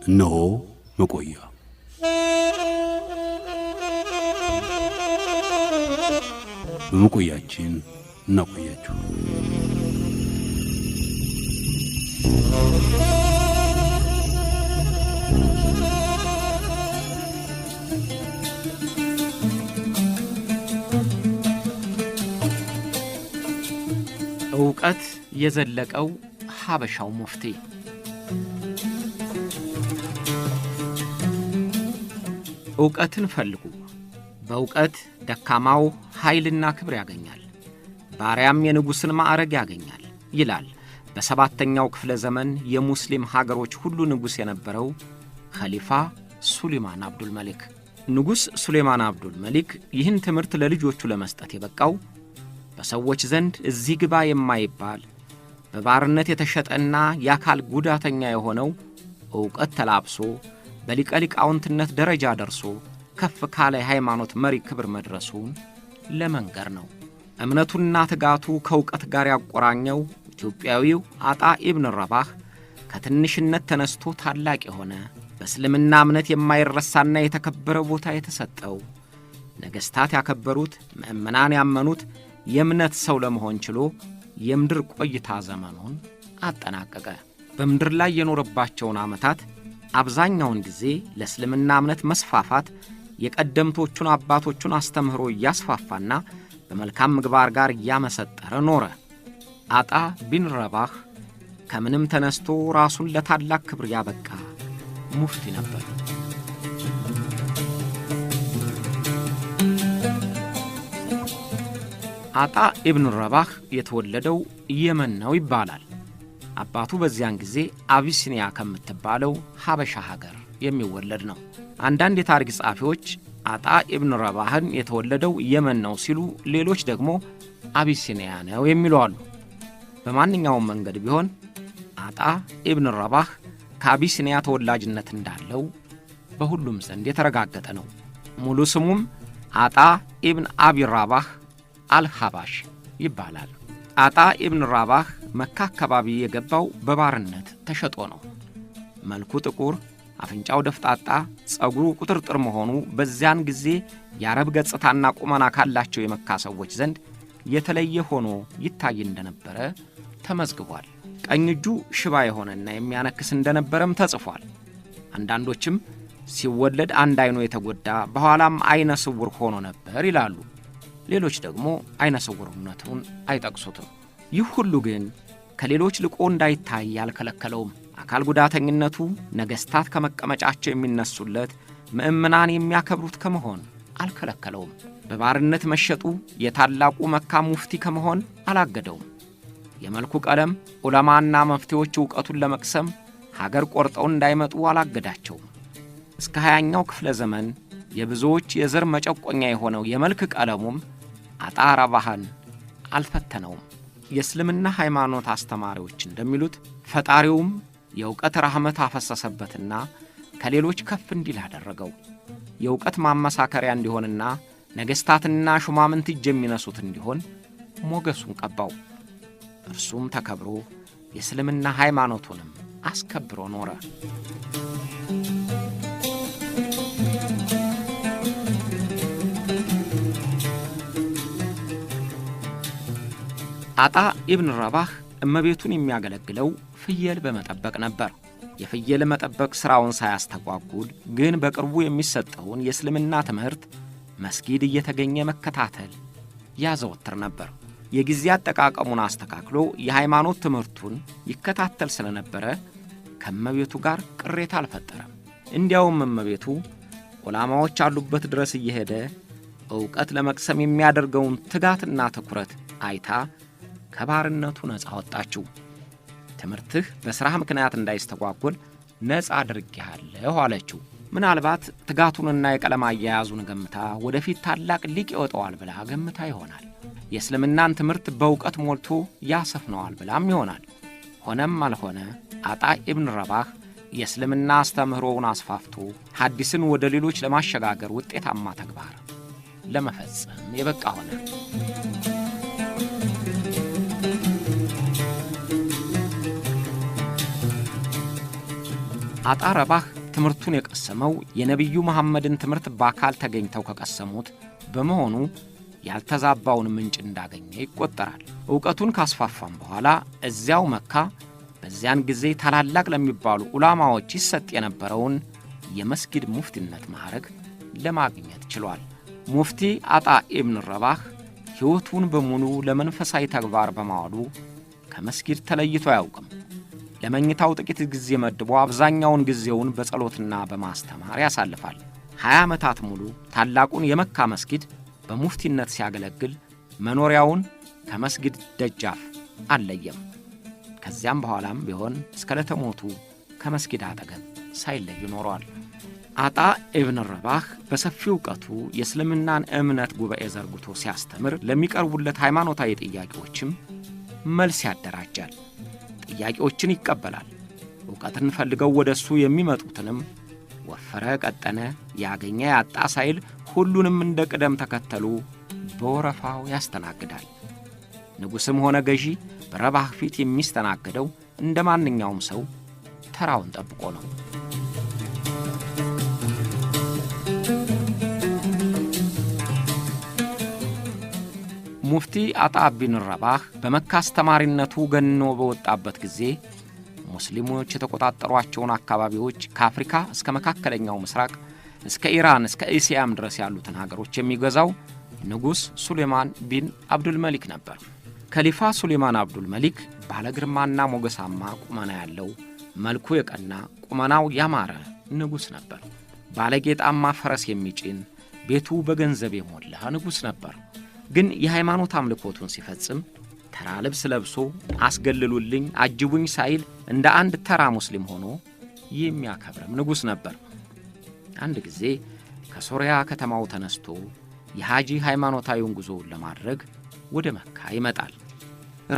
እነሆ መቆያ በመቆያችን እናቆያችሁ። ዕውቀት የዘለቀው ሀበሻው ሙፍቲ ዕውቀትን ፈልጉ፣ በዕውቀት ደካማው ኃይልና ክብር ያገኛል፣ ባሪያም የንጉሥን ማዕረግ ያገኛል ይላል በሰባተኛው ክፍለ ዘመን የሙስሊም ሀገሮች ሁሉ ንጉሥ የነበረው ኸሊፋ ሱሌማን አብዱል መሊክ። ንጉሥ ሱሌማን አብዱል መሊክ ይህን ትምህርት ለልጆቹ ለመስጠት የበቃው በሰዎች ዘንድ እዚህ ግባ የማይባል በባርነት የተሸጠና የአካል ጉዳተኛ የሆነው ዕውቀት ተላብሶ በሊቀ ሊቃውንትነት ደረጃ ደርሶ ከፍ ካለ ሃይማኖት መሪ ክብር መድረሱን ለመንገር ነው። እምነቱና ትጋቱ ከዕውቀት ጋር ያቆራኘው ኢትዮጵያዊው አጣ ኢብን ረባህ ከትንሽነት ተነስቶ ታላቅ የሆነ በእስልምና እምነት የማይረሳና የተከበረ ቦታ የተሰጠው ነገሥታት ያከበሩት ምእመናን ያመኑት የእምነት ሰው ለመሆን ችሎ የምድር ቆይታ ዘመኑን አጠናቀቀ። በምድር ላይ የኖረባቸውን ዓመታት አብዛኛውን ጊዜ ለእስልምና እምነት መስፋፋት የቀደምቶቹን አባቶቹን አስተምህሮ እያስፋፋና በመልካም ምግባር ጋር እያመሰጠረ ኖረ። አጣ ቢን ረባህ ከምንም ተነስቶ ራሱን ለታላቅ ክብር ያበቃ ሙፍቲ ነበር። አጣ ኢብን ረባህ የተወለደው የመን ነው ይባላል። አባቱ በዚያን ጊዜ አቢሲኒያ ከምትባለው ሀበሻ ሀገር የሚወለድ ነው። አንዳንድ የታሪክ ጸሐፊዎች አጣ ኢብን ረባህን የተወለደው የመን ነው ሲሉ፣ ሌሎች ደግሞ አቢሲኒያ ነው የሚሉ አሉ። በማንኛውም መንገድ ቢሆን አጣ ኢብን ረባህ ከአቢሲኒያ ተወላጅነት እንዳለው በሁሉም ዘንድ የተረጋገጠ ነው። ሙሉ ስሙም አጣ ኢብን አቢ ረባህ አልሐባሽ ይባላል። አጣ ኢብን ረባህ መካ አካባቢ የገባው በባርነት ተሸጦ ነው። መልኩ ጥቁር፣ አፍንጫው ደፍጣጣ፣ ጸጉሩ ቁጥርጥር መሆኑ በዚያን ጊዜ የአረብ ገጽታና ቁመና ካላቸው የመካ ሰዎች ዘንድ የተለየ ሆኖ ይታይ እንደነበረ ተመዝግቧል። ቀኝ እጁ ሽባ የሆነና የሚያነክስ እንደነበረም ተጽፏል። አንዳንዶችም ሲወለድ አንድ አይኑ የተጎዳ በኋላም አይነ ስውር ሆኖ ነበር ይላሉ። ሌሎች ደግሞ አይነ ስውርነቱን አይጠቅሱትም። ይህ ሁሉ ግን ከሌሎች ልቆ እንዳይታይ አልከለከለውም። አካል ጉዳተኝነቱ ነገሥታት ከመቀመጫቸው የሚነሱለት ምእምናን የሚያከብሩት ከመሆን አልከለከለውም። በባርነት መሸጡ የታላቁ መካ ሙፍቲ ከመሆን አላገደውም። የመልኩ ቀለም ዑለማና መፍትሄዎች ዕውቀቱን ለመቅሰም ሀገር ቆርጠው እንዳይመጡ አላገዳቸውም። እስከ 20ኛው ክፍለ ዘመን የብዙዎች የዘር መጨቆኛ የሆነው የመልክ ቀለሙም አጣ ረባህን አልፈተነውም። የእስልምና ሃይማኖት አስተማሪዎች እንደሚሉት ፈጣሪውም የዕውቀት ረህመት አፈሰሰበትና ከሌሎች ከፍ እንዲል አደረገው። የዕውቀት ማመሳከሪያ እንዲሆንና ነገሥታትና ሹማምንት እጅ የሚነሱት እንዲሆን ሞገሱን ቀባው። እርሱም ተከብሮ የእስልምና ሃይማኖቱንም አስከብሮ ኖረ። አጣ ኢብን ረባህ እመቤቱን የሚያገለግለው ፍየል በመጠበቅ ነበር። የፍየል መጠበቅ ሥራውን ሳያስተጓጉል ግን በቅርቡ የሚሰጠውን የእስልምና ትምህርት መስጊድ እየተገኘ መከታተል ያዘወትር ነበር። የጊዜ አጠቃቀሙን አስተካክሎ የሃይማኖት ትምህርቱን ይከታተል ስለነበረ ከእመቤቱ ጋር ቅሬታ አልፈጠረም። እንዲያውም እመቤቱ ዑላማዎች አሉበት ድረስ እየሄደ ዕውቀት ለመቅሰም የሚያደርገውን ትጋትና ትኩረት አይታ ከባርነቱ ነፃ ወጣችው። ትምህርትህ በሥራህ ምክንያት እንዳይስተጓጎል ነፃ አድርጌሃለሁ አለችው። ምናልባት ትጋቱንና የቀለም አያያዙን ገምታ ወደፊት ታላቅ ሊቅ ይወጣዋል ብላ ገምታ ይሆናል። የእስልምናን ትምህርት በዕውቀት ሞልቶ ያሰፍነዋል ብላም ይሆናል። ሆነም አልሆነ አጣ ኢብን ረባህ የእስልምና አስተምህሮውን አስፋፍቶ ሐዲስን ወደ ሌሎች ለማሸጋገር ውጤታማ ተግባር ለመፈጸም የበቃ ሆነ። አጣ ረባህ ትምህርቱን የቀሰመው የነቢዩ መሐመድን ትምህርት በአካል ተገኝተው ከቀሰሙት በመሆኑ ያልተዛባውን ምንጭ እንዳገኘ ይቆጠራል። ዕውቀቱን ካስፋፋም በኋላ እዚያው መካ በዚያን ጊዜ ታላላቅ ለሚባሉ ዑላማዎች ይሰጥ የነበረውን የመስጊድ ሙፍቲነት ማዕረግ ለማግኘት ችሏል። ሙፍቲ አጣ ኢብን ረባህ ሕይወቱን በሙሉ ለመንፈሳዊ ተግባር በማዋሉ ከመስጊድ ተለይቶ አያውቅም። ለመኝታው ጥቂት ጊዜ መድቦ አብዛኛውን ጊዜውን በጸሎትና በማስተማር ያሳልፋል። 20 ዓመታት ሙሉ ታላቁን የመካ መስጊድ በሙፍቲነት ሲያገለግል መኖሪያውን ከመስጊድ ደጃፍ አልለየም። ከዚያም በኋላም ቢሆን እስከ ለተሞቱ ከመስጊድ አጠገብ ሳይለይ ኖሯል። አጣ ኢብን ረባህ በሰፊው ዕውቀቱ የእስልምናን እምነት ጉባኤ ዘርግቶ ሲያስተምር ለሚቀርቡለት ሃይማኖታዊ ጥያቄዎችም መልስ ያደራጃል። ጥያቄዎችን ይቀበላል። ዕውቀትን ፈልገው ወደሱ የሚመጡትንም ወፈረ ቀጠነ ያገኘ ያጣ ሳይል ሁሉንም እንደ ቅደም ተከተሉ በወረፋው ያስተናግዳል። ንጉሥም ሆነ ገዢ በረባህ ፊት የሚስተናገደው እንደ ማንኛውም ሰው ተራውን ጠብቆ ነው። ሙፍቲ አጣ ኢብን ረባህ በመካ አስተማሪነቱ ገኖ በወጣበት ጊዜ ሙስሊሞች የተቆጣጠሯቸውን አካባቢዎች ከአፍሪካ እስከ መካከለኛው ምስራቅ እስከ ኢራን እስከ እስያም ድረስ ያሉትን ሀገሮች የሚገዛው ንጉሥ ሱሌማን ቢን አብዱል መሊክ ነበር። ከሊፋ ሱሌማን አብዱል መሊክ ባለግርማና ሞገሳማ ቁመና ያለው መልኩ የቀና ቁመናው ያማረ ንጉሥ ነበር። ባለጌጣማ ፈረስ የሚጭን ቤቱ በገንዘብ የሞላ ንጉሥ ነበር። ግን የሃይማኖት አምልኮቱን ሲፈጽም ተራ ልብስ ለብሶ አስገልሉልኝ አጅቡኝ ሳይል እንደ አንድ ተራ ሙስሊም ሆኖ የሚያከብረም ንጉሥ ነበር። አንድ ጊዜ ከሶሪያ ከተማው ተነስቶ የሃጂ ሃይማኖታዊውን ጉዞውን ለማድረግ ወደ መካ ይመጣል።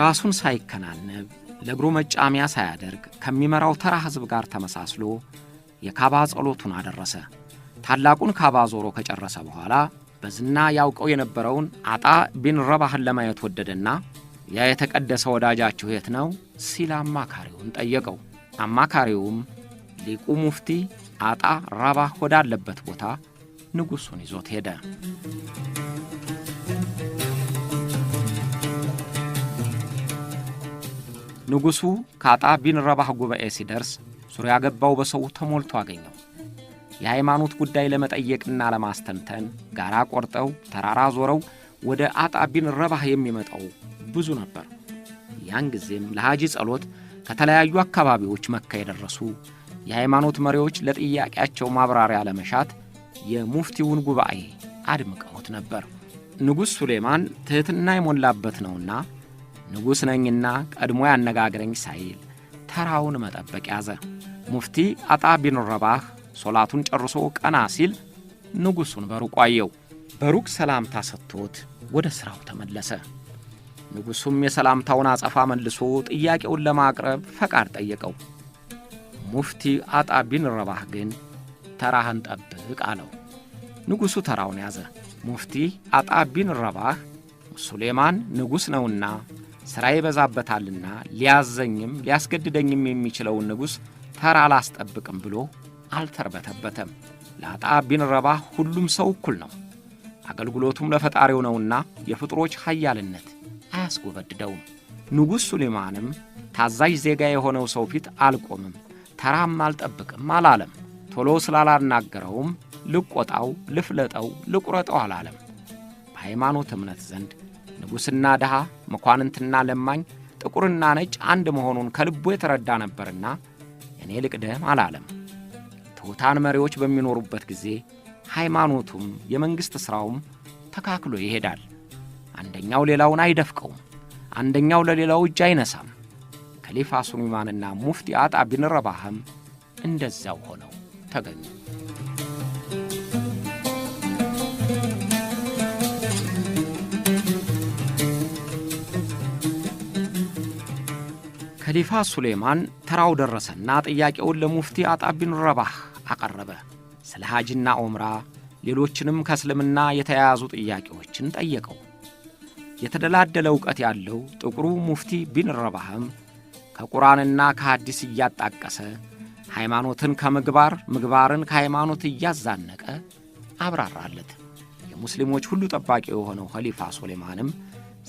ራሱን ሳይከናነብ ለእግሩ መጫሚያ ሳያደርግ ከሚመራው ተራ ሕዝብ ጋር ተመሳስሎ የካባ ጸሎቱን አደረሰ። ታላቁን ካባ ዞሮ ከጨረሰ በኋላ በዝና ያውቀው የነበረውን አጣ ኢብን ረባህን ለማየት ወደደና ያ የተቀደሰ ወዳጃችሁ የት ነው ሲል አማካሪውን ጠየቀው። አማካሪውም ሊቁ ሙፍቲ አጣ ረባህ ወዳለበት ቦታ ንጉሡን ይዞት ሄደ። ንጉሡ ከአጣ ኢብን ረባህ ጉባኤ ሲደርስ ዙሪያ ገባው በሰው ተሞልቶ አገኘው። የሃይማኖት ጉዳይ ለመጠየቅና ለማስተንተን ጋራ ቆርጠው ተራራ ዞረው ወደ አጣ ኢብን ረባህ የሚመጣው ብዙ ነበር። ያን ጊዜም ለሃጂ ጸሎት ከተለያዩ አካባቢዎች መካ የደረሱ የሃይማኖት መሪዎች ለጥያቄያቸው ማብራሪያ ለመሻት የሙፍቲውን ጉባኤ አድምቀውት ነበር። ንጉሥ ሱሌማን ትሕትና የሞላበት ነውና ንጉሥ ነኝና ቀድሞ ያነጋግረኝ ሳይል ተራውን መጠበቅ ያዘ። ሙፍቲ አጣ ኢብን ረባህ ሶላቱን ጨርሶ ቀና ሲል ንጉሡን በሩቅ አየው። በሩቅ ሰላምታ ሰጥቶት ወደ ሥራው ተመለሰ። ንጉሡም የሰላምታውን አጸፋ መልሶ ጥያቄውን ለማቅረብ ፈቃድ ጠየቀው። ሙፍቲ አጣ ኢብን ረባህ ግን ተራህን ጠብቅ አለው። ንጉሡ ተራውን ያዘ። ሙፍቲ አጣ ኢብን ረባህ ሱሌማን ንጉሥ ነውና ሥራ ይበዛበታልና ሊያዘኝም ሊያስገድደኝም የሚችለውን ንጉሥ ተራ አላስጠብቅም ብሎ አልተርበተበተም። ለአጣ ኢብን ረባህ ሁሉም ሰው እኩል ነው። አገልግሎቱም ለፈጣሪው ነውና የፍጥሮች ኃያልነት አያስጎበድደውም። ንጉሥ ሱሌማንም ታዛዥ ዜጋ የሆነው ሰው ፊት አልቆምም ተራም አልጠብቅም አላለም። ቶሎ ስላላናገረውም ልቆጣው፣ ልፍለጠው፣ ልቁረጠው አላለም። በሃይማኖት እምነት ዘንድ ንጉሥና ድሃ፣ መኳንንትና ለማኝ፣ ጥቁርና ነጭ አንድ መሆኑን ከልቡ የተረዳ ነበርና እኔ ልቅደም አላለም። ትሑታን መሪዎች በሚኖሩበት ጊዜ ሃይማኖቱም የመንግሥት ሥራውም ተካክሎ ይሄዳል። አንደኛው ሌላውን አይደፍቀውም፣ አንደኛው ለሌላው እጅ አይነሳም። ከሊፋ ሱሌማንና ሙፍቲ አጣ ኢብን ረባህም እንደዛው ሆነው ተገኙ። ከሊፋ ሱሌማን ተራው ደረሰና ጥያቄውን ለሙፍቲ አጣ ኢብን ረባህ አቀረበ። ስለ ሐጅና ዑምራ ሌሎችንም ከእስልምና የተያያዙ ጥያቄዎችን ጠየቀው። የተደላደለ ዕውቀት ያለው ጥቁሩ ሙፍቲ ቢን ረባህም ከቁርአንና ከሐዲስ እያጣቀሰ ሃይማኖትን ከምግባር ምግባርን ከሃይማኖት እያዛነቀ አብራራለት። የሙስሊሞች ሁሉ ጠባቂ የሆነው ኸሊፋ ሱሌማንም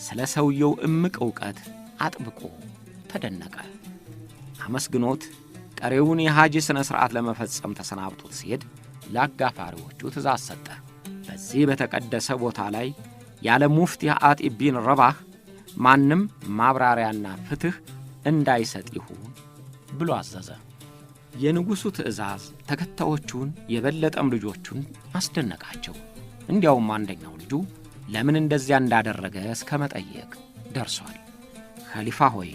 ስለ ሰውየው እምቅ ዕውቀት አጥብቆ ተደነቀ። አመስግኖት ቀሪውን የሐጅ ሥነ ሥርዓት ለመፈጸም ተሰናብቶት ሲሄድ ለአጋፋሪዎቹ ትእዛዝ ሰጠ። በዚህ በተቀደሰ ቦታ ላይ ያለ ሙፍቲ አጢብ ቢን ረባህ ማንም ማብራሪያና ፍትሕ እንዳይሰጥ ይሁን ብሎ አዘዘ። የንጉሡ ትእዛዝ ተከታዮቹን የበለጠም ልጆቹን አስደነቃቸው። እንዲያውም አንደኛው ልጁ ለምን እንደዚያ እንዳደረገ እስከ መጠየቅ ደርሷል። ኸሊፋ ሆይ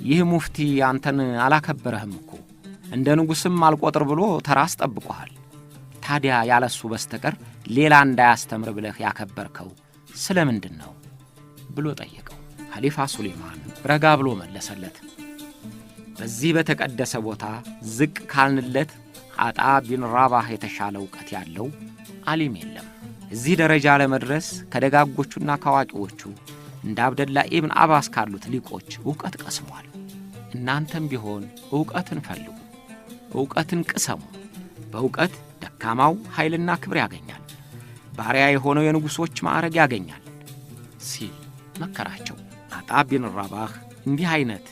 ይህ ሙፍቲ አንተን አላከበረህም እኮ እንደ ንጉሥም አልቆጥር ብሎ ተራ አስጠብቆሃል። ታዲያ ያለሱ በስተቀር ሌላ እንዳያስተምር ብለህ ያከበርከው ስለ ምንድን ነው ብሎ ጠየቀው። ኸሊፋ ሱሌማን ረጋ ብሎ መለሰለት። በዚህ በተቀደሰ ቦታ ዝቅ ካልንለት አጣ ቢን ረባህ የተሻለ ዕውቀት ያለው ዓሊም የለም። እዚህ ደረጃ ለመድረስ ከደጋጎቹና ከዋቂዎቹ እንደ አብደላ ኢብን አባስ ካሉት ሊቆች ዕውቀት ቀስሟል። እናንተም ቢሆን ዕውቀትን ፈልጉ፣ ዕውቀትን ቅሰሙ። በዕውቀት ደካማው ኃይልና ክብር ያገኛል፣ ባሪያ የሆነው የንጉሶች ማዕረግ ያገኛል ሲል መከራቸው። አጣ ቢን ረባህ እንዲህ አይነት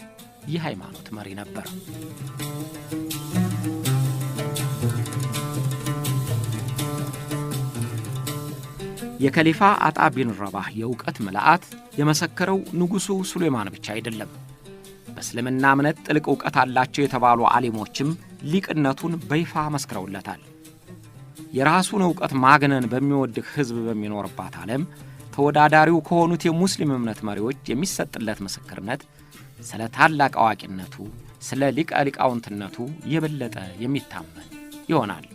የሃይማኖት መሪ ነበር። የኸሊፋ አጣ ቢን ረባህ የዕውቀት ምልአት የመሰከረው ንጉሡ ሱሌማን ብቻ አይደለም። በእስልምና እምነት ጥልቅ ዕውቀት አላቸው የተባሉ ዓሊሞችም ሊቅነቱን በይፋ መስክረውለታል። የራሱን ዕውቀት ማግነን በሚወድህ ሕዝብ በሚኖርባት ዓለም ተወዳዳሪው ከሆኑት የሙስሊም እምነት መሪዎች የሚሰጥለት ምስክርነት ስለ ታላቅ አዋቂነቱ፣ ስለ ሊቀ ሊቃውንትነቱ የበለጠ የሚታመን ይሆናል።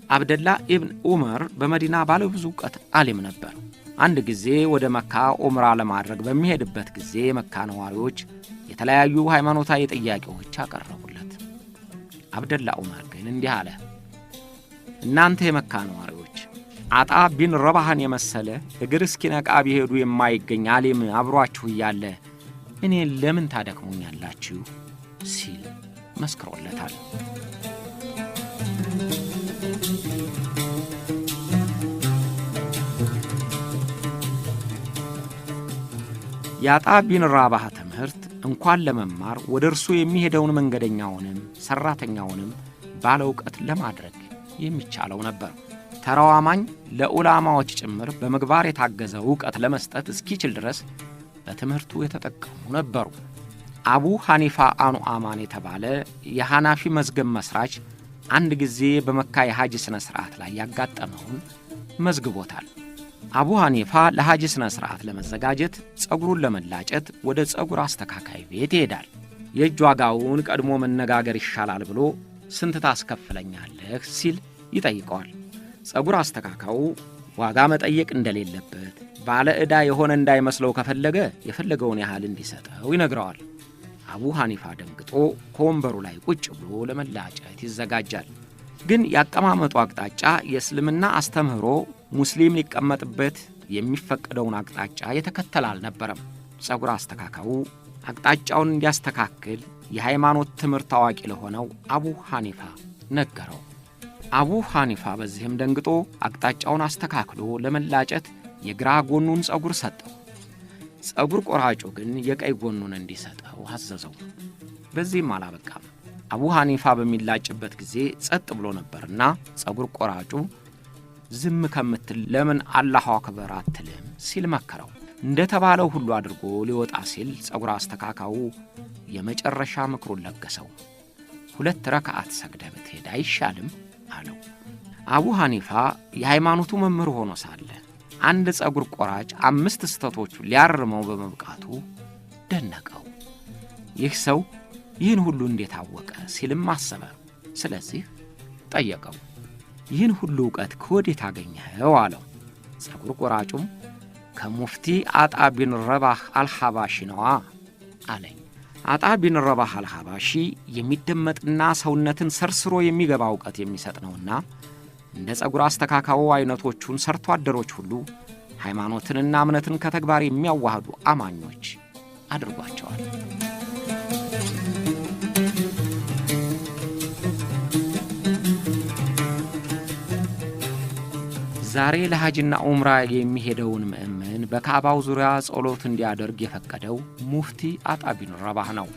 አብደላ ኢብን ዑመር በመዲና ባለ ብዙ ዕውቀት ዓሊም ነበር። አንድ ጊዜ ወደ መካ ዑምራ ለማድረግ በሚሄድበት ጊዜ የመካ ነዋሪዎች የተለያዩ ሃይማኖታዊ ጥያቄዎች አቀረቡለት። አብደላ ዑመር ግን እንዲህ አለ። እናንተ የመካ ነዋሪዎች አጣ ቢን ረባህን የመሰለ እግር እስኪነቃ ቢሄዱ የማይገኝ ዓሊም አብሯችሁ እያለ እኔን ለምን ታደክሙኛላችሁ ሲል መስክሮለታል። የአጣ ቢን ረባህ ትምህርት እንኳን ለመማር ወደ እርሱ የሚሄደውን መንገደኛውንም ሠራተኛውንም ባለ ዕውቀት ለማድረግ የሚቻለው ነበር። ተራው አማኝ ለዑላማዎች ጭምር በምግባር የታገዘ ዕውቀት ለመስጠት እስኪችል ድረስ በትምህርቱ የተጠቀሙ ነበሩ። አቡ ሐኒፋ አኑአማን የተባለ የሐናፊ መዝገብ መስራች አንድ ጊዜ በመካ የሐጅ ሥነ ሥርዓት ላይ ያጋጠመውን መዝግቦታል። አቡ ሐኒፋ ለሐጅ ሥነ ሥርዓት ለመዘጋጀት ጸጉሩን ለመላጨት ወደ ጸጉር አስተካካይ ቤት ይሄዳል። የእጅ ዋጋውን ቀድሞ መነጋገር ይሻላል ብሎ ስንት ታስከፍለኛለህ ሲል ይጠይቀዋል። ጸጉር አስተካካዩ ዋጋ መጠየቅ እንደሌለበት ባለ ዕዳ የሆነ እንዳይመስለው ከፈለገ የፈለገውን ያህል እንዲሰጠው ይነግረዋል። አቡ ሐኒፋ ደንግጦ ከወንበሩ ላይ ቁጭ ብሎ ለመላጨት ይዘጋጃል። ግን ያቀማመጡ አቅጣጫ የእስልምና አስተምህሮ ሙስሊም ሊቀመጥበት የሚፈቀደውን አቅጣጫ የተከተለ አልነበረም። ጸጉር አስተካካዩ አቅጣጫውን እንዲያስተካክል የሃይማኖት ትምህርት አዋቂ ለሆነው አቡ ሐኒፋ ነገረው። አቡ ሐኒፋ በዚህም ደንግጦ አቅጣጫውን አስተካክሎ ለመላጨት የግራ ጎኑን ጸጉር ሰጠው። ጸጉር ቆራጩ ግን የቀኝ ጎኑን እንዲሰጠው አዘዘው። በዚህም አላበቃም። አቡ ሐኒፋ በሚላጭበት ጊዜ ጸጥ ብሎ ነበርና ጸጉር ቆራጩ ዝም ከምትል ለምን አላሁ አክበር አትልም ሲል መከረው። እንደተባለው ሁሉ አድርጎ ሊወጣ ሲል ጸጉር አስተካካዩ የመጨረሻ ምክሩን ለገሰው። 2 ረካዓት ሰግደህ ብትሄድ አይሻልም አለው። አቡ ሐኒፋ የሃይማኖቱ መምህር ሆኖ ሳለ አንድ ጸጉር ቆራጭ 5 ስህተቶቹ ሊያርመው በመብቃቱ ደነቀው። ይህ ሰው ይህን ሁሉ እንዴት አወቀ ሲልም አሰበ። ስለዚህ ጠየቀው። ይህን ሁሉ ዕውቀት ከወዴት አገኘኸው አለው። ጸጉር ቆራጩም ከሙፍቲ አጣ ቢን ረባህ አልሐባሺ ነዋ አለኝ። አጣ ቢን ረባህ አልሐባሺ የሚደመጥና ሰውነትን ሰርስሮ የሚገባ ዕውቀት የሚሰጥ ነውና እንደ ጸጉር አስተካካው አይነቶቹን ሰርቶ አደሮች ሁሉ ሃይማኖትንና እምነትን ከተግባር የሚያዋህዱ አማኞች አድርጓቸዋል። ዛሬ ለሐጅና ዑምራ የሚሄደውን ምእመን በካዕባው ዙሪያ ጸሎት እንዲያደርግ የፈቀደው ሙፍቲ አጣ ቢን ረባህ ነው።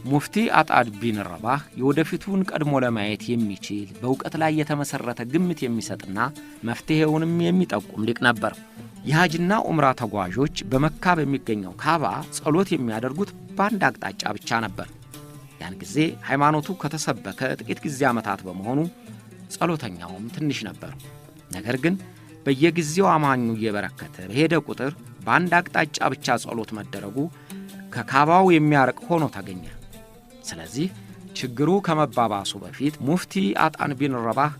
ሙፍቲ አጣ ቢን ረባህ የወደፊቱን ቀድሞ ለማየት የሚችል በእውቀት ላይ የተመሰረተ ግምት የሚሰጥና መፍትሄውንም የሚጠቁም ሊቅ ነበር። የሐጅና ዑምራ ተጓዦች በመካ በሚገኘው ካዕባ ጸሎት የሚያደርጉት በአንድ አቅጣጫ ብቻ ነበር። ያን ጊዜ ሃይማኖቱ ከተሰበከ ጥቂት ጊዜ ዓመታት በመሆኑ ጸሎተኛውም ትንሽ ነበር። ነገር ግን በየጊዜው አማኙ እየበረከተ በሄደ ቁጥር በአንድ አቅጣጫ ብቻ ጸሎት መደረጉ ከካዕባው የሚያርቅ ሆኖ ተገኘ። ስለዚህ ችግሩ ከመባባሱ በፊት ሙፍቲ አጣን ቢን ረባህ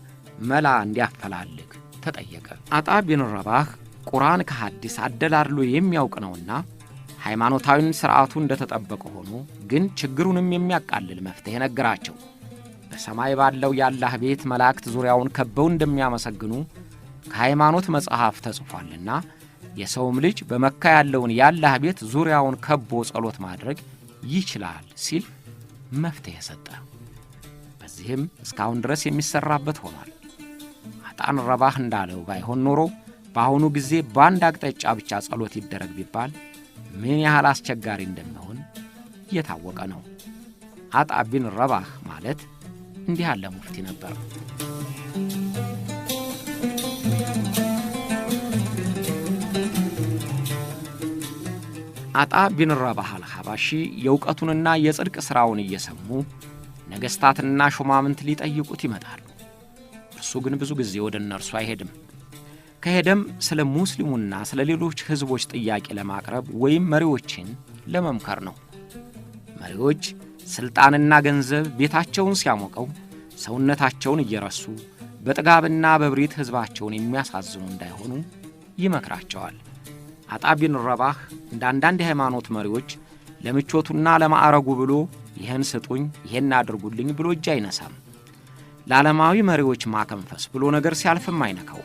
መላ እንዲያፈላልግ ተጠየቀ። አጣ ቢን ረባህ ቁርአን ከሐዲስ አደላድሎ የሚያውቅ ነውና ሃይማኖታዊን ሥርዓቱ እንደተጠበቀ ሆኖ ግን ችግሩንም የሚያቃልል መፍትሄ ነገራቸው። በሰማይ ባለው የአላህ ቤት መላእክት ዙሪያውን ከበው እንደሚያመሰግኑ ከሃይማኖት መጽሐፍ ተጽፏልና የሰውም ልጅ በመካ ያለውን የአላህ ቤት ዙሪያውን ከቦ ጸሎት ማድረግ ይችላል ሲል መፍትሄ ሰጠ። በዚህም እስካሁን ድረስ የሚሰራበት ሆኗል። አጣን ረባህ እንዳለው ባይሆን ኖሮ በአሁኑ ጊዜ በአንድ አቅጣጫ ብቻ ጸሎት ይደረግ ቢባል ምን ያህል አስቸጋሪ እንደሚሆን የታወቀ ነው። አጣ ቢን ረባህ ማለት እንዲህ ያለ ሙፍቲ ነበር። አጣ ቢን ረባህ አልሐባሺ የእውቀቱንና የጽድቅ ሥራውን እየሰሙ ነገሥታትና ሹማምንት ሊጠይቁት ይመጣሉ። እርሱ ግን ብዙ ጊዜ ወደ እነርሱ አይሄድም። ከሄደም ስለ ሙስሊሙና ስለ ሌሎች ሕዝቦች ጥያቄ ለማቅረብ ወይም መሪዎችን ለመምከር ነው። መሪዎች ሥልጣንና ገንዘብ ቤታቸውን ሲያሞቀው ሰውነታቸውን እየረሱ በጥጋብና በብሪት ሕዝባቸውን የሚያሳዝኑ እንዳይሆኑ ይመክራቸዋል። አጣ ቢን ረባህ እንደ አንዳንድ የሃይማኖት መሪዎች ለምቾቱና ለማዕረጉ ብሎ ይህን ስጡኝ፣ ይህን አድርጉልኝ ብሎ እጅ አይነሳም። ለዓለማዊ መሪዎች ማከንፈስ ብሎ ነገር ሲያልፍም አይነካው።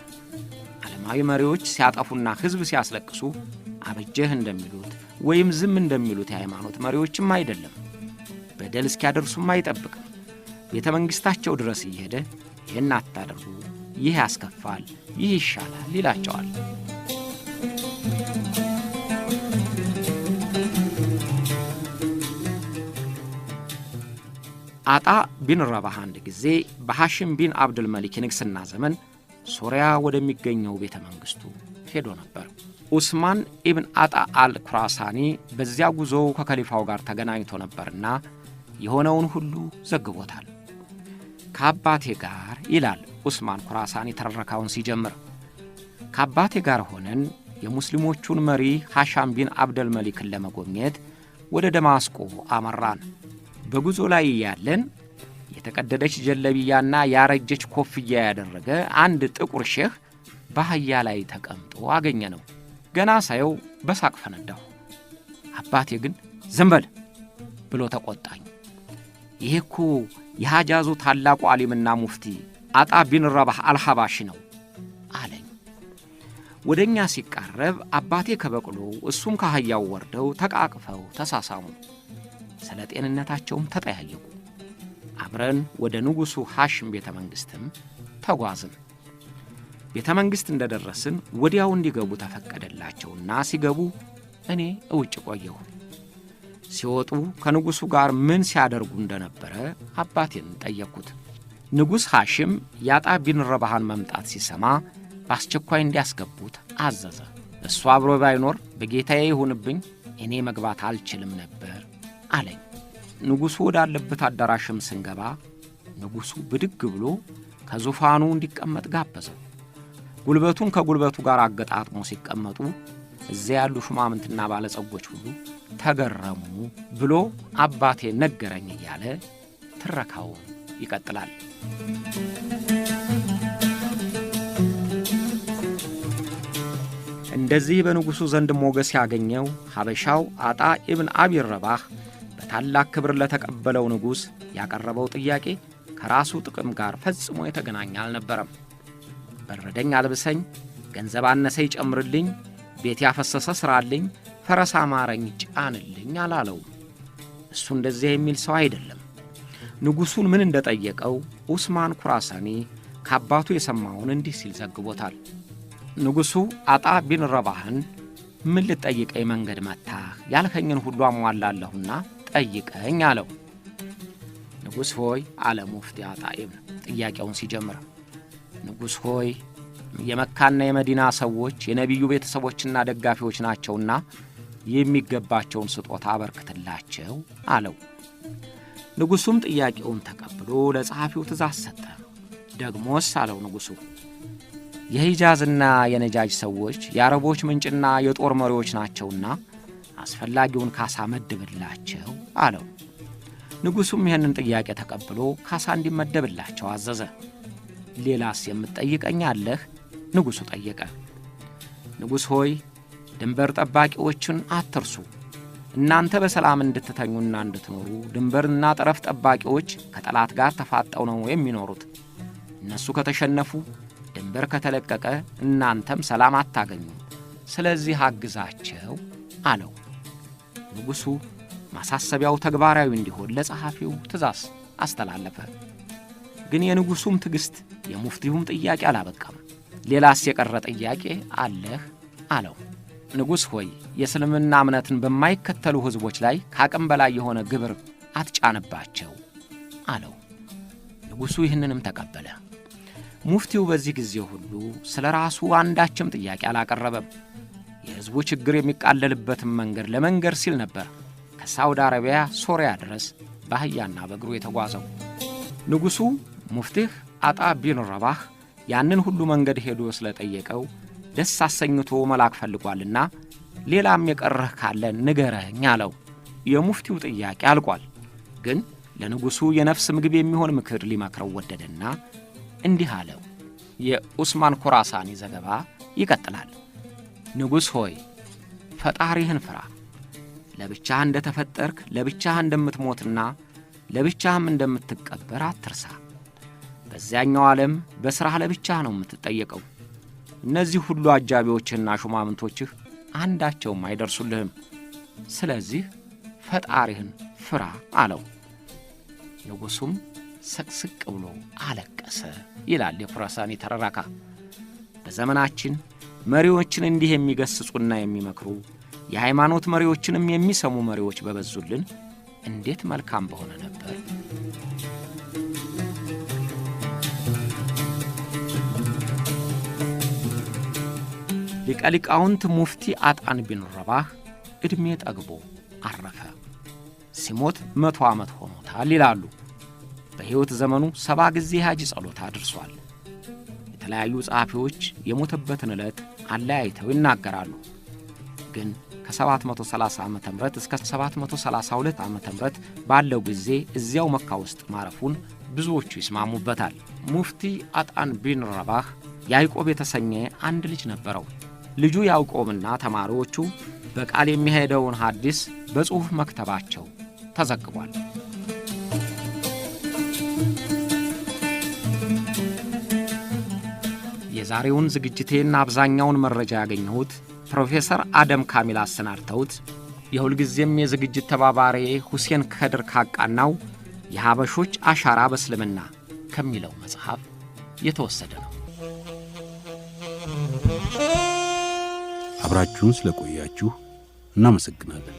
ዓለማዊ መሪዎች ሲያጠፉና ሕዝብ ሲያስለቅሱ አበጀህ እንደሚሉት ወይም ዝም እንደሚሉት የሃይማኖት መሪዎችም አይደለም። በደል እስኪያደርሱም አይጠብቅም። ቤተ መንግሥታቸው ድረስ እየሄደ ይህን አታደርጉ፣ ይህ ያስከፋል፣ ይህ ይሻላል ይላቸዋል። አጣ ቢን ረባህ አንድ ጊዜ በሐሽም ቢን አብዱል መሊክ ንግሥና ዘመን ሶሪያ ወደሚገኘው ቤተ መንግሥቱ ሄዶ ነበር። ዑስማን ኢብን አጣ አልኩራሳኒ በዚያ ጉዞው ከከሊፋው ጋር ተገናኝቶ ነበርና የሆነውን ሁሉ ዘግቦታል። ከአባቴ ጋር ይላል ዑስማን ኩራሳኒ ተረካውን ሲጀምር፣ ከአባቴ ጋር ሆነን የሙስሊሞቹን መሪ ሐሻም ቢን አብደል መሊክን ለመጎብኘት ወደ ደማስቆ አመራን። በጉዞ ላይ ያለን የተቀደደች ጀለቢያና ያረጀች ኮፍያ ያደረገ አንድ ጥቁር ሼህ በአህያ ላይ ተቀምጦ አገኘ ነው። ገና ሳየው በሳቅ ፈነዳሁ። አባቴ ግን ዝም በል ብሎ ተቆጣኝ። ይሄ እኮ የሐጃዙ ታላቁ ዓሊምና ሙፍቲ አጣ ቢን ረባህ አልሐባሺ ነው አለኝ። ወደኛ ሲቃረብ አባቴ ከበቅሎ እሱም ከአህያው ወርደው ተቃቅፈው ተሳሳሙ። ስለ ጤንነታቸውም ተጠያየቁ። አብረን ወደ ንጉሡ ሐሽም ቤተ መንግሥትም ተጓዝን። ቤተ መንግሥት እንደደረስን ወዲያው እንዲገቡ ተፈቀደላቸውና ሲገቡ እኔ እውጭ ቆየሁ። ሲወጡ ከንጉሡ ጋር ምን ሲያደርጉ እንደነበረ አባቴን ጠየቅኩት። ንጉሥ ሐሽም የአጣ ቢን ረባህን መምጣት ሲሰማ በአስቸኳይ እንዲያስገቡት አዘዘ። እሱ አብሮ ባይኖር በጌታዬ ይሁንብኝ እኔ መግባት አልችልም ነበር አለኝ። ንጉሡ ወዳለበት አዳራሽም ስንገባ ንጉሡ ብድግ ብሎ ከዙፋኑ እንዲቀመጥ ጋበዘው። ጉልበቱን ከጉልበቱ ጋር አገጣጥሞ ሲቀመጡ እዚያ ያሉ ሹማምንትና ባለጸጎች ሁሉ ተገረሙ ብሎ አባቴ ነገረኝ እያለ ትረካውን ይቀጥላል። እንደዚህ በንጉሡ ዘንድ ሞገስ ያገኘው ሐበሻው አጣ ኢብን አቢ ረባህ በታላቅ ክብር ለተቀበለው ንጉሥ ያቀረበው ጥያቄ ከራሱ ጥቅም ጋር ፈጽሞ የተገናኘ አልነበረም። በረደኝ አልብሰኝ፣ ገንዘብ አነሰ ይጨምርልኝ፣ ቤት ያፈሰሰ ስራልኝ፣ ፈረስ አማረኝ ጫንልኝ አላለው። እሱ እንደዚያ የሚል ሰው አይደለም። ንጉሡን ምን እንደጠየቀው ዑስማን ኩራሳኒ ከአባቱ የሰማውን እንዲህ ሲል ዘግቦታል። ንጉሡ አጣ ቢን ረባህን ምን ልትጠይቀኝ መንገድ መታህ? ያልከኝን ሁሉ አሟላለሁና ጠይቀኝ አለው። ንጉሥ ሆይ አለ ሙፍቲ አጣ ኢብን ጥያቄውን ሲጀምር፣ ንጉሥ ሆይ የመካና የመዲና ሰዎች የነቢዩ ቤተሰቦችና ደጋፊዎች ናቸውና የሚገባቸውን ስጦታ አበርክትላቸው አለው። ንጉሡም ጥያቄውን ተቀብሎ ለጸሐፊው ትእዛዝ ሰጠ። ደግሞስ አለው ንጉሡ፣ የሂጃዝና የነጃጅ ሰዎች የአረቦች ምንጭና የጦር መሪዎች ናቸውና አስፈላጊውን ካሳ መድብላቸው አለው። ንጉሡም ይህንን ጥያቄ ተቀብሎ ካሳ እንዲመደብላቸው አዘዘ። ሌላስ የምትጠይቀኝ አለህ? ንጉሡ ጠየቀ። ንጉሥ ሆይ ድንበር ጠባቂዎችን አትርሱ። እናንተ በሰላም እንድትተኙና እንድትኖሩ ድንበርና ጠረፍ ጠባቂዎች ከጠላት ጋር ተፋጠው ነው የሚኖሩት። እነሱ ከተሸነፉ፣ ድንበር ከተለቀቀ እናንተም ሰላም አታገኙ። ስለዚህ አግዛቸው አለው። ንጉሡ ማሳሰቢያው ተግባራዊ እንዲሆን ለጸሐፊው ትእዛዝ አስተላለፈ። ግን የንጉሡም ትዕግሥት የሙፍቲውም ጥያቄ አላበቃም። ሌላስ የቀረ ጥያቄ አለህ? አለው። ንጉሥ ሆይ የእስልምና እምነትን በማይከተሉ ሕዝቦች ላይ ከአቅም በላይ የሆነ ግብር አትጫንባቸው አለው። ንጉሡ ይህንንም ተቀበለ። ሙፍቲው በዚህ ጊዜ ሁሉ ስለ ራሱ አንዳችም ጥያቄ አላቀረበም። የሕዝቡ ችግር የሚቃለልበትን መንገድ ለመንገር ሲል ነበር ከሳውዲ አረቢያ ሶሪያ ድረስ በአህያና በእግሩ የተጓዘው። ንጉሡ ሙፍቲህ አጣ ቢን ረባህ ያንን ሁሉ መንገድ ሄዶ ስለጠየቀው ደስ አሰኝቶ መላክ ፈልጓልና ሌላም የቀረህ ካለ ንገረኝ አለው። የሙፍቲው ጥያቄ አልቋል። ግን ለንጉሡ የነፍስ ምግብ የሚሆን ምክር ሊመክረው ወደደና እንዲህ አለው። የዑስማን ኩራሳኒ ዘገባ ይቀጥላል። ንጉሥ ሆይ ፈጣሪህን ፍራ። ለብቻህ እንደተፈጠርክ ለብቻህ እንደምትሞትና ለብቻህም እንደምትቀበር አትርሳ። በዚያኛው ዓለም በሥራህ ለብቻህ ነው የምትጠየቀው። እነዚህ ሁሉ አጃቢዎችህና ሹማምንቶችህ አንዳቸውም አይደርሱልህም። ስለዚህ ፈጣሪህን ፍራ አለው። ንጉሡም ስቅስቅ ብሎ አለቀሰ ይላል የኩራሳኒ ተረራካ። በዘመናችን መሪዎችን እንዲህ የሚገስጹና የሚመክሩ የሃይማኖት መሪዎችንም የሚሰሙ መሪዎች በበዙልን እንዴት መልካም በሆነ ነበር። ሊቀ ሊቃውንት ሙፍቲ አጣን ቢን ረባህ ዕድሜ ጠግቦ አረፈ። ሲሞት 100 ዓመት ሆኖታል ይላሉ። በሕይወት ዘመኑ 70 ጊዜ ሐጅ ጸሎት አድርሷል። የተለያዩ ጸሐፊዎች የሞተበትን ዕለት አለያይተው ይናገራሉ። ግን ከ730 ዓመተ ምህረት እስከ 732 ዓመተ ምህረት ባለው ጊዜ እዚያው መካ ውስጥ ማረፉን ብዙዎቹ ይስማሙበታል። ሙፍቲ አጣን ቢን ረባህ ያዕቆብ የተሰኘ አንድ ልጅ ነበረው። ልጁ ያዕቆብና ተማሪዎቹ በቃል የሚሄደውን ሐዲስ በጽሑፍ መክተባቸው ተዘግቧል። የዛሬውን ዝግጅቴና አብዛኛውን መረጃ ያገኘሁት ፕሮፌሰር አደም ካሚል አሰናድተውት የሁልጊዜም የዝግጅት ተባባሪ ሁሴን ከድር ካቃናው የሀበሾች አሻራ በእስልምና ከሚለው መጽሐፍ የተወሰደ ነው። አብራችሁን ስለቆያችሁ እናመሰግናለን።